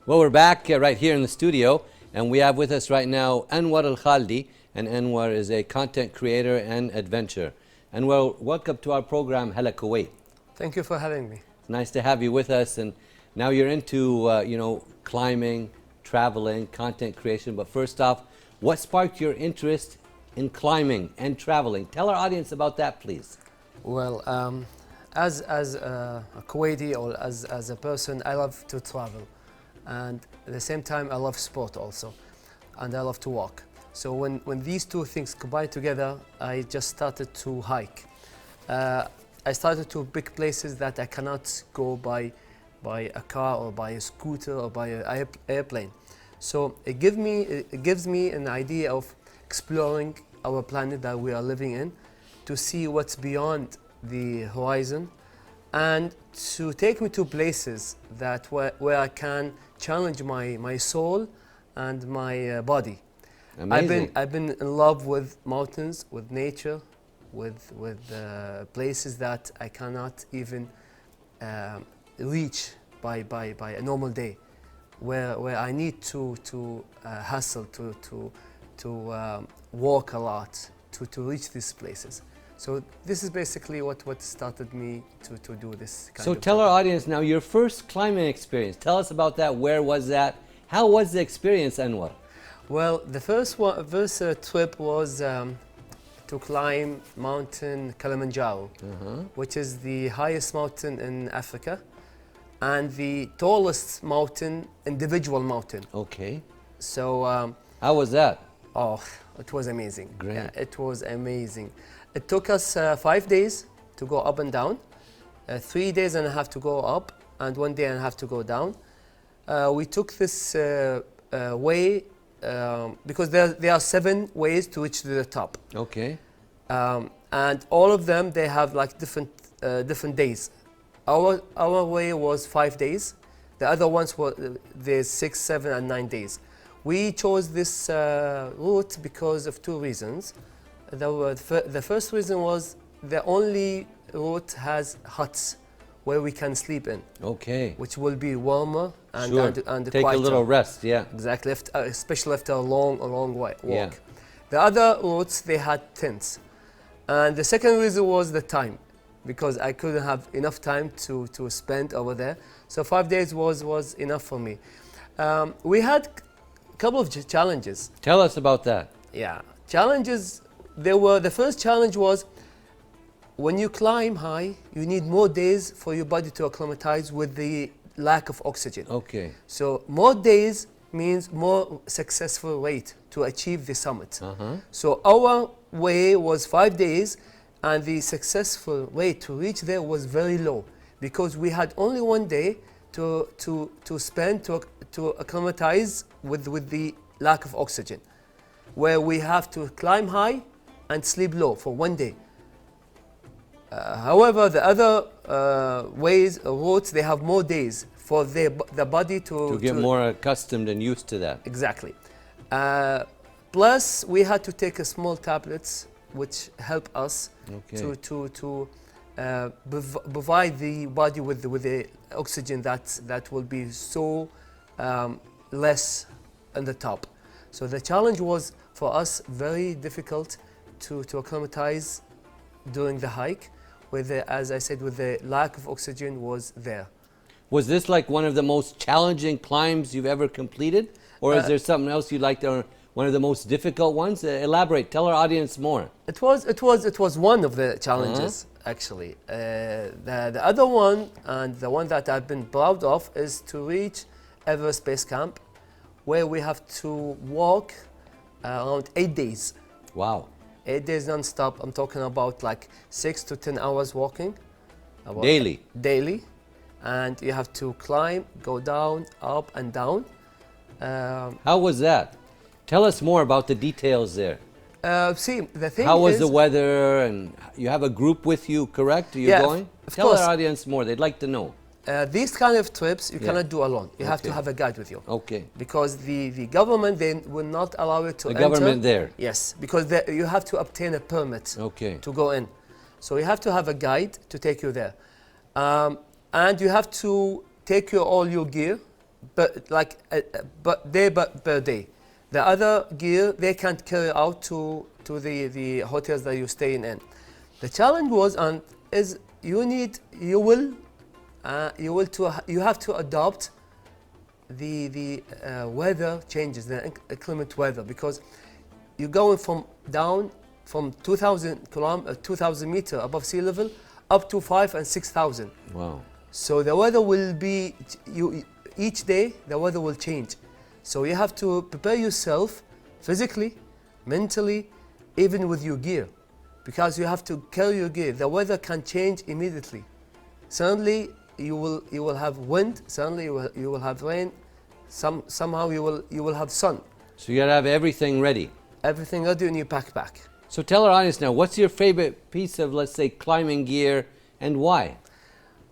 Well, we're back right here in the studio, and we have with us right now Anwar Al-Khaldi, and Anwar is a content creator and adventurer. Anwar, welcome to our program, Hala Kuwait. Thank you for having me. It's nice to have you with us, and now you're into, climbing, traveling, content creation. But first off, what sparked your interest in climbing and traveling? Tell our audience about that, please. Well, as a Kuwaiti or as a person, I love to travel, and at the same time, I love sport also, and I love to walk. So when these two things combine together, I just started to hike. I started to pick places that I cannot go by a car or by a scooter or by an airplane. So it gives me an idea of exploring our planet that we are living in, to see what's beyond the horizon, and to take me to places that where I can challenge my soul and my body. Amazing. I've been in love with mountains, with nature, with places that I cannot even reach by a normal day, where I need to hustle, to walk a lot to reach these places. So this is basically what started me to do this kind of. So tell our audience now your first climbing experience. Tell us about that. Where was that? How was the experience, Anwar? Well, the first trip was to climb mountain Kilimanjaro, which is the highest mountain in Africa and the tallest individual mountain. Okay. So how was that? Oh, it was amazing. Great. Yeah, it was amazing. It took us 5 days to go up and down, 3 days and a half to go up, and 1 day and a half to go down. We took this way because there are 7 ways to reach to the top. Okay. And all of them, they have like different days. Our way was 5 days. The other ones were there's 6, 7, and 9 days. We chose this route because of 2 reasons. The first reason was the only route has huts where we can sleep in. Okay. Which will be warmer and, sure. and take quieter. A little rest, yeah. Exactly, especially after a long walk. Yeah. The other routes, they had tents. And the second reason was the time, because I couldn't have enough time to spend over there. So 5 days was enough for me. We had a couple of challenges. Tell us about that. Yeah, challenges. The first challenge was when you climb high, you need more days for your body to acclimatize with the lack of oxygen. Okay. So more days means more successful rate to achieve the summit. So our way was 5 days, and the successful rate to reach there was very low because we had only 1 day to spend to acclimatize with the lack of oxygen, where we have to climb high and sleep low for 1 day. However, the other routes, they have more days for the body to get more accustomed and used to that. Exactly. Plus, we had to take a small tablets which help us to provide the body with the oxygen that will be so less on the top. So the challenge was for us very difficult to acclimatize during the hike, as I said, with the lack of oxygen was there. Was this like one of the most challenging climbs you've ever completed? Or is there something else you'd like to, one of the most difficult ones? Elaborate, tell our audience more. It was one of the challenges, actually. The other one, and the one that I've been proud of, is to reach Everest Base Camp, where we have to walk around 8 days. Wow. 8 days non-stop. I'm talking about like 6 to 10 hours walking. Daily? Daily. And you have to climb, go down, up and down. How was that? Tell us more about the details there. See, the thing How was is, the weather? And you have a group with you, correct? Are you going? Tell our audience more. They'd like to know. These kind of trips you cannot do alone. You have to have a guide with you. Okay. Because the government, they will not allow you to enter. The government there? Yes, because you have to obtain a permit to go in. So you have to have a guide to take you there. And you have to take all your gear, but day per day. The other gear they can't carry out to the hotels that you're staying in. The challenge was and is you have to adopt the weather changes, the inclement weather, because you're going from 2,000 meter above sea level up to 5,000 and 6,000. Wow. So the weather will be each day the weather will change. So you have to prepare yourself physically, mentally, even with your gear, because you have to carry your gear. The weather can change immediately. Suddenly you will have wind. Suddenly you will have rain. Somehow you will have sun. So you gotta have everything ready. Everything ready in your backpack. So tell our audience now, what's your favorite piece of, let's say, climbing gear, and why?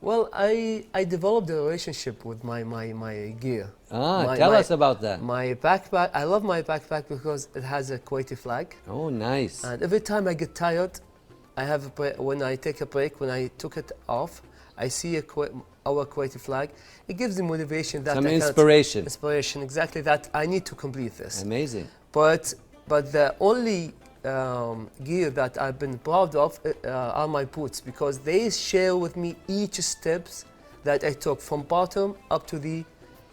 Well, I developed a relationship with my gear. Tell us about that. My backpack, I love my backpack because it has a Kuwaiti flag. Oh, nice. And every time I get tired, when I take a break, when I took it off, I see our Kuwaiti flag. It gives me motivation that some inspiration. Inspiration, exactly, that I need to complete this. Amazing. But the only gear that I've been proud of are my boots, because they share with me each steps that I took from bottom up to the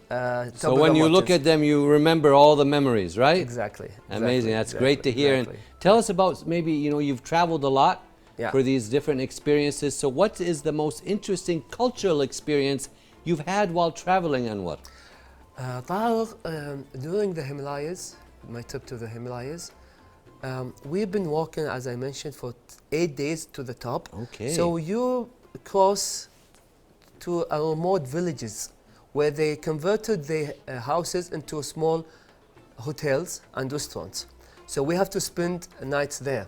top. So when you look at them, you remember all the memories, right? Exactly. Amazing. That's great to hear. Exactly. And tell us about, maybe, you've traveled a lot for these different experiences. So what is the most interesting cultural experience you've had while traveling, Anwar? During the Himalayas, my trip to the Himalayas, we've been walking, as I mentioned, for 8 days to the top. Okay. So you cross to remote villages where they converted their houses into small hotels and restaurants. So we have to spend nights there.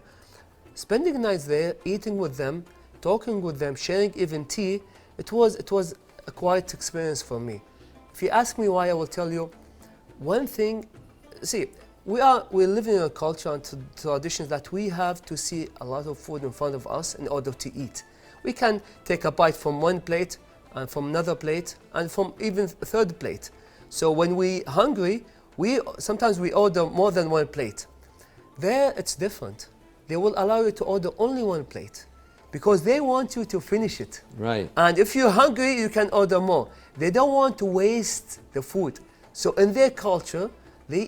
Spending nights there, eating with them, talking with them, sharing even tea, it was a quiet experience for me. If you ask me why, I will tell you one thing. See, we're living in a culture and traditions that we have to see a lot of food in front of us in order to eat. We can take a bite from one plate and from another plate and from even a third plate. So when we're hungry, sometimes we order more than one plate. There it's different. They will allow you to order only one plate because they want you to finish it. Right. And if you're hungry, you can order more. They don't want to waste the food. So in their culture,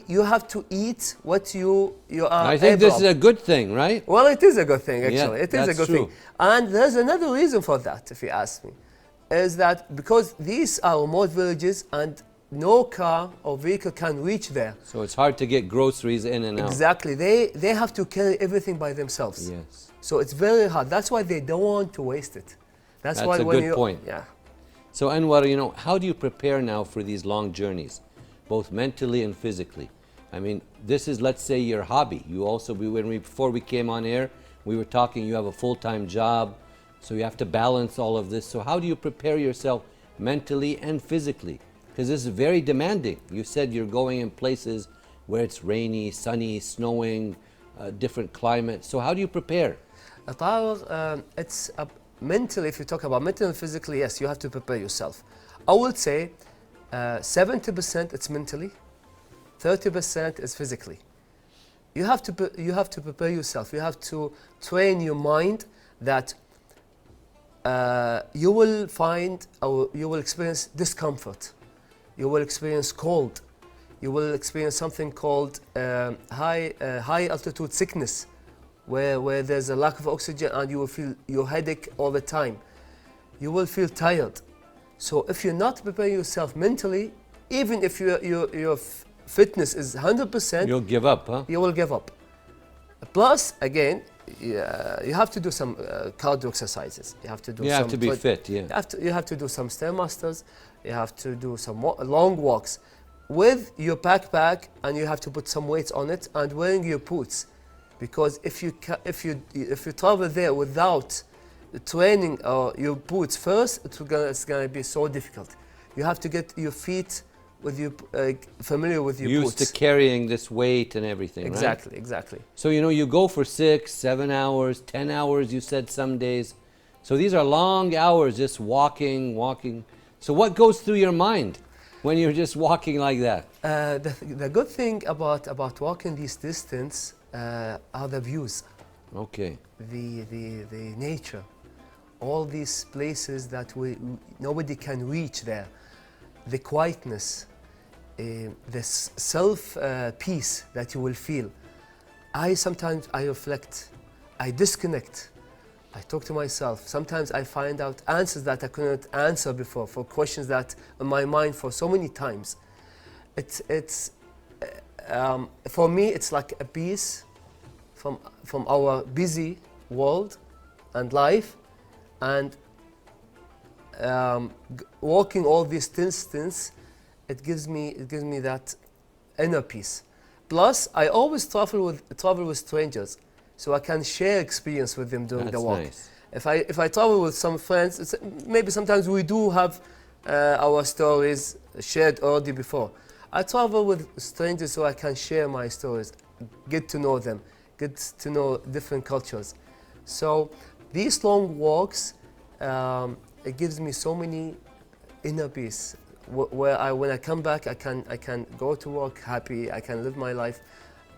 you have to eat what you are. I think this is a good thing, right? Well, it is a good thing, actually. Yeah, it is a good true. thing. And there's another reason for that, if you ask me, is that because these are remote villages and no car or vehicle can reach there. So it's hard to get groceries in and out. Exactly. They have to carry everything by themselves. Yes. So it's very hard. That's why they don't want to waste it. That's why a good point. Yeah. So Anwar, how do you prepare now for these long journeys, both mentally and physically? I mean, this is, let's say, your hobby. You also, before we came on air, we were talking, you have a full-time job, so you have to balance all of this. So how do you prepare yourself mentally and physically? Because this is very demanding. You said you're going in places where it's rainy, sunny, snowing, different climates. So how do you prepare? It's mentally, if you talk about mentally and physically, yes, you have to prepare yourself. I would say 70% it's mentally, 30% is physically. You have to prepare yourself. You have to train your mind that you will find or you will experience discomfort. You will experience cold. You will experience something called high altitude sickness, where there's a lack of oxygen and you will feel your headache all the time. You will feel tired. So if you're not preparing yourself mentally, even if your fitness is 100%, you'll give up, huh? You will give up. Plus, again, you have to do some cardio exercises. You have to do. You have to be fit. Yeah. You have to do some stairmasters. You have to do some long walks with your backpack, and you have to put some weights on it and wearing your boots, because if you travel there without training your boots first, it's gonna be so difficult. You have to get your feet familiar with your boots. Used to carrying this weight and everything, exactly, right? Exactly. So you go for 6, 7 hours, 10 hours. You said some days. So these are long hours, just walking. So what goes through your mind when you're just walking like that? The good thing about walking this distance are the views, Okay. the nature, all these places that nobody can reach there, the quietness, the self peace that you will feel. Sometimes I reflect, I disconnect, I talk to myself. Sometimes I find out answers that I couldn't answer before, for questions that in my mind for so many times. For me, it's like a peace from our busy world and life, and walking all this distance, it gives me that inner peace. Plus, I always travel with strangers, so I can share experience with them during the walk. Nice. If I travel with some friends, maybe sometimes we do have our stories shared already before. I travel with strangers so I can share my stories, get to know them, get to know different cultures. So these long walks, it gives me so many inner peace. When I come back, I can go to work happy. I can live my life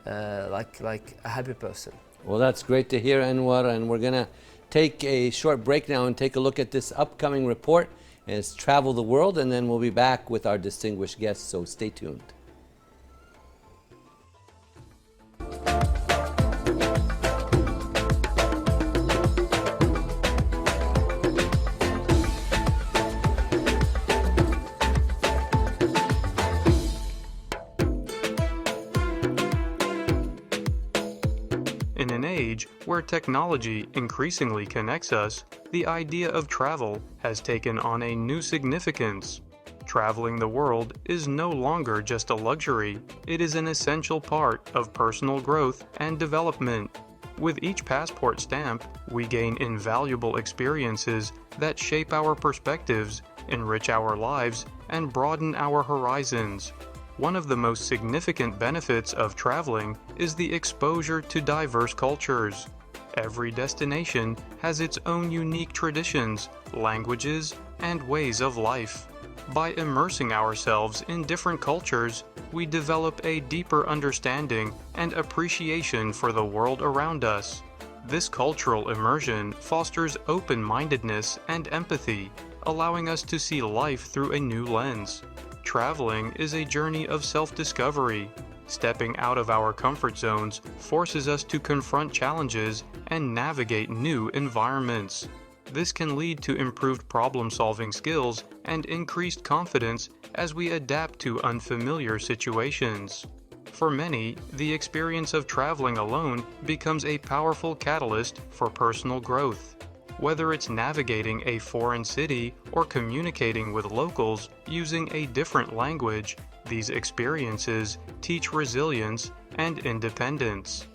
like a happy person. Well, that's great to hear, Anwar, and we're gonna take a short break now and take a look at this upcoming report. And it's Travel the World, and then we'll be back with our distinguished guests, so stay tuned. In an age where technology increasingly connects us, the idea of travel has taken on a new significance. Traveling the world is no longer just a luxury, it is an essential part of personal growth and development. With each passport stamp, we gain invaluable experiences that shape our perspectives, enrich our lives, and broaden our horizons. One of the most significant benefits of traveling is the exposure to diverse cultures. Every destination has its own unique traditions, languages, and ways of life. By immersing ourselves in different cultures, we develop a deeper understanding and appreciation for the world around us. This cultural immersion fosters open-mindedness and empathy, allowing us to see life through a new lens. Traveling is a journey of self-discovery. Stepping out of our comfort zones forces us to confront challenges and navigate new environments. This can lead to improved problem-solving skills and increased confidence as we adapt to unfamiliar situations. For many, the experience of traveling alone becomes a powerful catalyst for personal growth. Whether it's navigating a foreign city or communicating with locals using a different language, these experiences teach resilience and independence.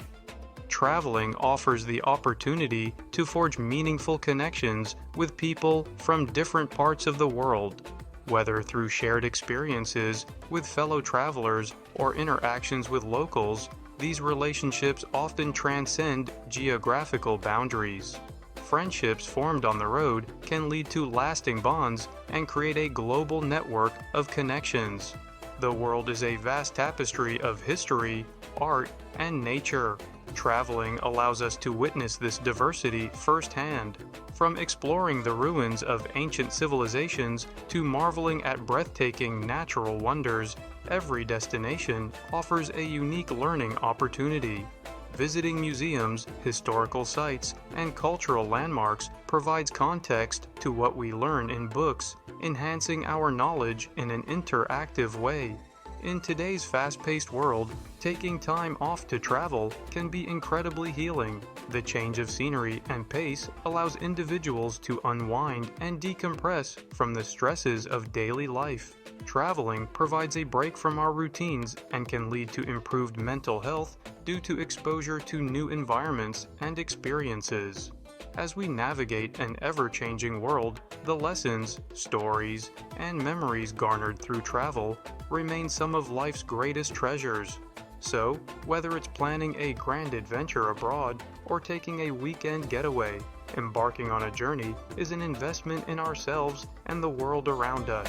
Traveling offers the opportunity to forge meaningful connections with people from different parts of the world. Whether through shared experiences with fellow travelers or interactions with locals, these relationships often transcend geographical boundaries. Friendships formed on the road can lead to lasting bonds and create a global network of connections. The world is a vast tapestry of history, art, and nature. Traveling allows us to witness this diversity firsthand. From exploring the ruins of ancient civilizations to marveling at breathtaking natural wonders, every destination offers a unique learning opportunity. Visiting museums, historical sites, and cultural landmarks provides context to what we learn in books, enhancing our knowledge in an interactive way. In today's fast-paced world, taking time off to travel can be incredibly healing. The change of scenery and pace allows individuals to unwind and decompress from the stresses of daily life. Traveling provides a break from our routines and can lead to improved mental health due to exposure to new environments and experiences. As we navigate an ever-changing world, the lessons, stories, and memories garnered through travel remain some of life's greatest treasures. So, whether it's planning a grand adventure abroad or taking a weekend getaway, embarking on a journey is an investment in ourselves and the world around us.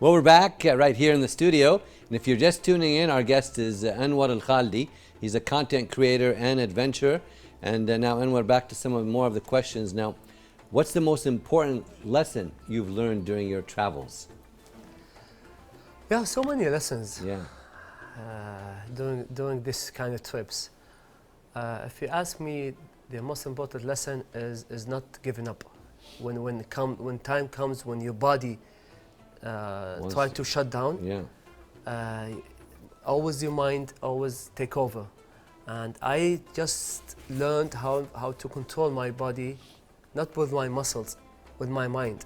Well, we're back right here in the studio. And if you're just tuning in, our guest is Anwar Al-Khaldi. He's a content creator and adventurer. And now, Anwar, back to some more of the questions. Now, what's the most important lesson you've learned during your travels? Yeah, so many lessons. Yeah. During this kind of trips. If you ask me, the most important lesson is not giving up. When time comes, when your body try to shut down, always your mind always take over. And I just learned how to control my body, not with my muscles, with my mind,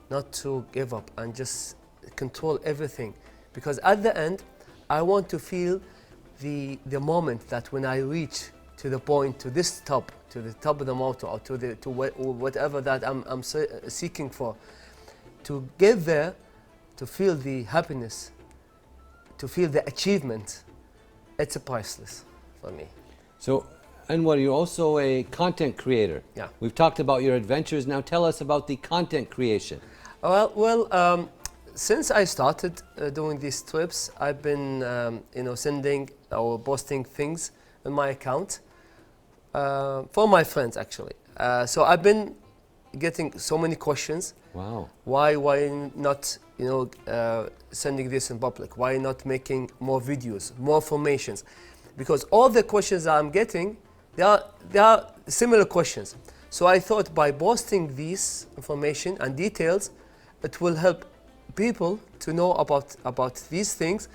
not to give up and just control everything. Because at the end, I want to feel the moment that when I reach to the point, to this top, to the top of the mountain, or to whatever that I'm seeking for, to get there, to feel the happiness, to feel the achievement, it's priceless for me. So, Anwar, you're also a content creator. Yeah. We've talked about your adventures. Now tell us about the content creation. Well, since I started doing these trips, I've been sending or posting things on my account for my friends, actually. So I've been getting so many questions. Wow. Why not sending this in public? Why not making more videos, more formations? Because all the questions I'm getting, they are similar questions. So I thought by posting these information and details, it will help people to know about these things,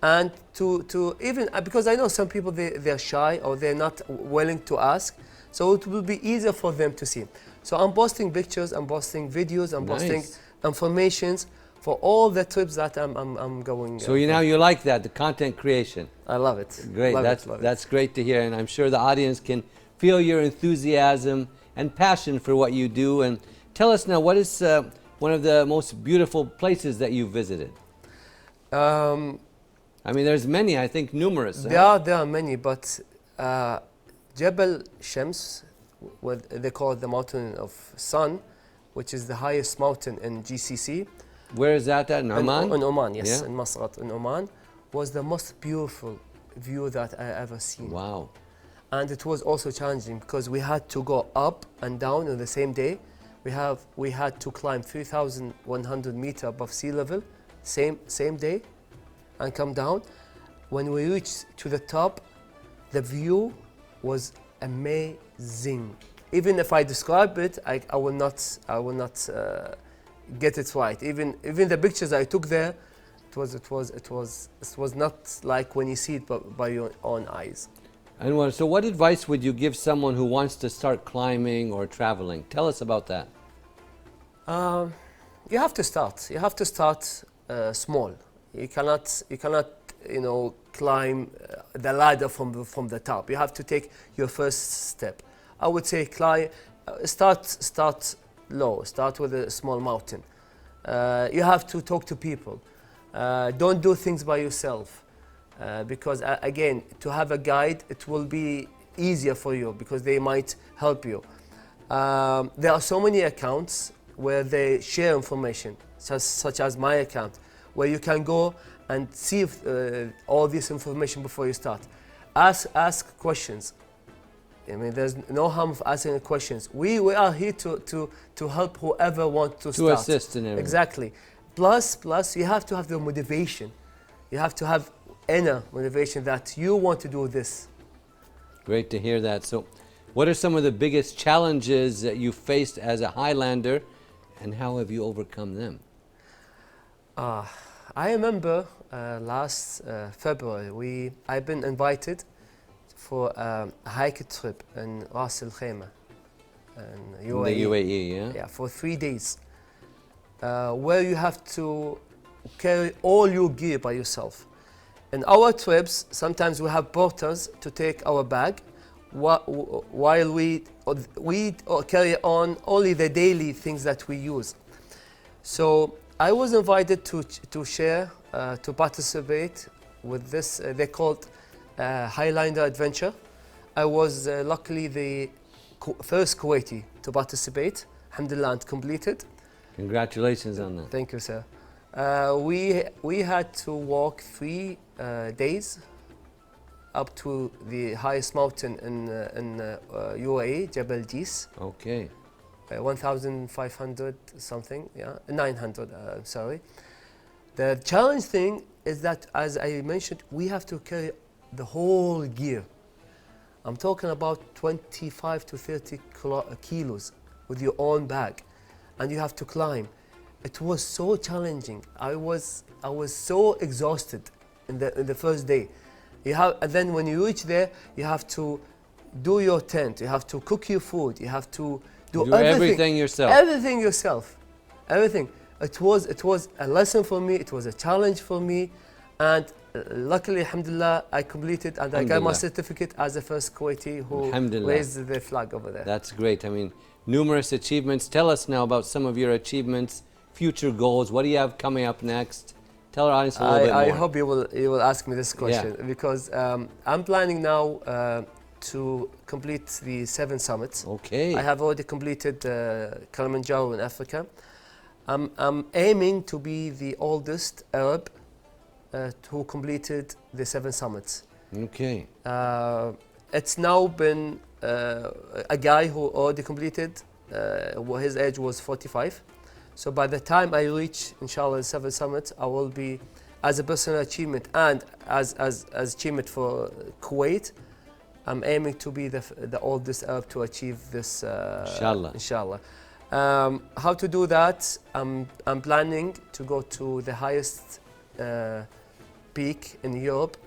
and to even, because I know some people they're shy or they're not willing to ask, so it will be easier for them to see. So I'm posting pictures, I'm posting videos, I'm posting informations for all the trips that I'm going. So you like that, the content creation. I love it. Great, that's great to hear, and I'm sure the audience can feel your enthusiasm and passion for what you do. And tell us now, what is one of the most beautiful places that you've visited? I mean, there's many, I think numerous. There are many, but Jebel Shams, they call it the mountain of sun, which is the highest mountain in GCC. Where is that at? In Oman? In Oman, yes, in Masrat, in Oman, was the most beautiful view that I ever seen. Wow. And it was also challenging because we had to go up and down on the same day. We had to climb 3,100 meters above sea level, same day, and come down. When we reached to the top, the view was amazing. Even if I describe it, I will not get it right. Even the pictures I took there, it was not like when you see it by your own eyes. Anwar, so what advice would you give someone who wants to start climbing or traveling? Tell us about that. You have to start. You have to start small. You cannot climb the ladder from the top. You have to take your first step. I would say start low. Start with a small mountain. You have to talk to people. Don't do things by yourself, because again, to have a guide, it will be easier for you because they might help you. There are so many accounts where they share information, such as my account, where you can go and see all this information before you start. Ask questions. I mean, there's no harm of asking questions. We are here to help whoever wants to start. To assist in everything. Exactly. Plus, you have to have the motivation. You have to have inner motivation that you want to do this. Great to hear that. So, what are some of the biggest challenges that you faced as a Highlander, and how have you overcome them? I remember last February, I've been invited for a hiking trip in Ras Al Khaimah, in UAE. The UAE, yeah? Yeah, for 3 days, where you have to carry all your gear by yourself. In our trips, sometimes we have porters to take our bag, while we carry on only the daily things that we use. So I was invited to share, to participate with this, they called Highlander Adventure. I was luckily the first Kuwaiti to participate, alhamdulillah, and completed. Congratulations on that. Thank you, sir. We had to walk 3 days up to the highest mountain in UAE, Jebel Jis. Okay. 1,500 something, yeah, 900. Sorry. The challenge thing is that, as I mentioned, we have to carry the whole gear. I'm talking about 25 to 30 kilos with your own bag, and you have to climb. It was so challenging. I was so exhausted in the first day. And then when you reach there, you have to do your tent. You have to cook your food. You have to do everything yourself. Everything yourself. Everything. It was a lesson for me. It was a challenge for me, and luckily, alhamdulillah, I completed and I got my certificate as the first Kuwaiti who raised the flag over there. That's great. I mean, numerous achievements. Tell us now about some of your achievements, future goals. What do you have coming up next? Tell our audience a little bit more. I hope you will ask me this question, because I'm planning now to complete the 7 summits. Okay. I have already completed Kilimanjaro in Africa. I'm aiming to be the oldest Arab who completed the 7 summits. Okay. It's now been a guy who already completed, his age was 45. So by the time I reach, inshallah, the 7 summits, I will be, as a personal achievement and as achievement for Kuwait, I'm aiming to be the oldest Arab to achieve this. Inshallah. Inshallah. How to do that? I'm planning to go to the highest peak in Europe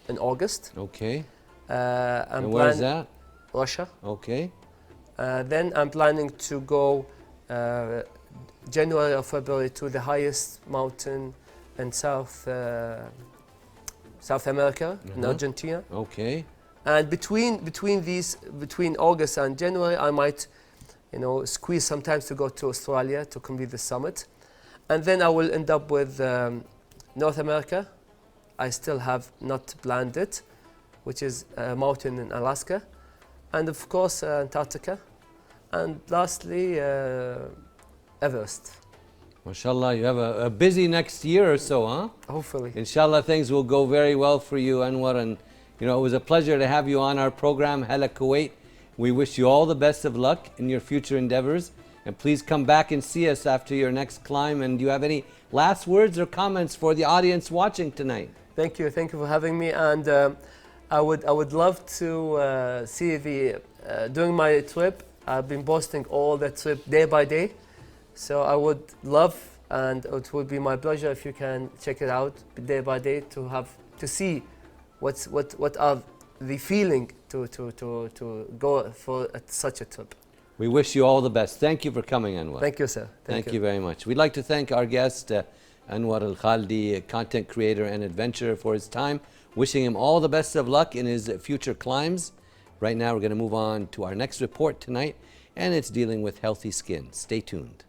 in August. Okay. And where is that? Russia. Okay. Then I'm planning to go January or February to the highest mountain in South America, in Argentina. Okay. And between August and January, I might, squeeze sometimes to go to Australia to complete the summit, and then I will end up with North America. I still have not planned it, which is a mountain in Alaska, and of course Antarctica, and lastly Everest. MashaAllah, you have a busy next year or so, huh? Hopefully. Inshallah, things will go very well for you, Anwar, and it was a pleasure to have you on our program, Hala Kuwait. We wish you all the best of luck in your future endeavors, and please come back and see us after your next climb. And do you have any last words or comments for the audience watching tonight? Thank you for having me, and I would love to see during my trip. I've been posting all the trip day by day, so I would love, and it would be my pleasure if you can check it out day by day to see what are the feeling to go for such a trip. We wish you all the best. Thank you for coming, Anwar. Thank you, sir. Thank you very much. We'd like to thank our guest, Anwar Al-Khaldi, content creator and adventurer, for his time. Wishing him all the best of luck in his future climbs. Right now, we're going to move on to our next report tonight, and it's dealing with healthy skin. Stay tuned.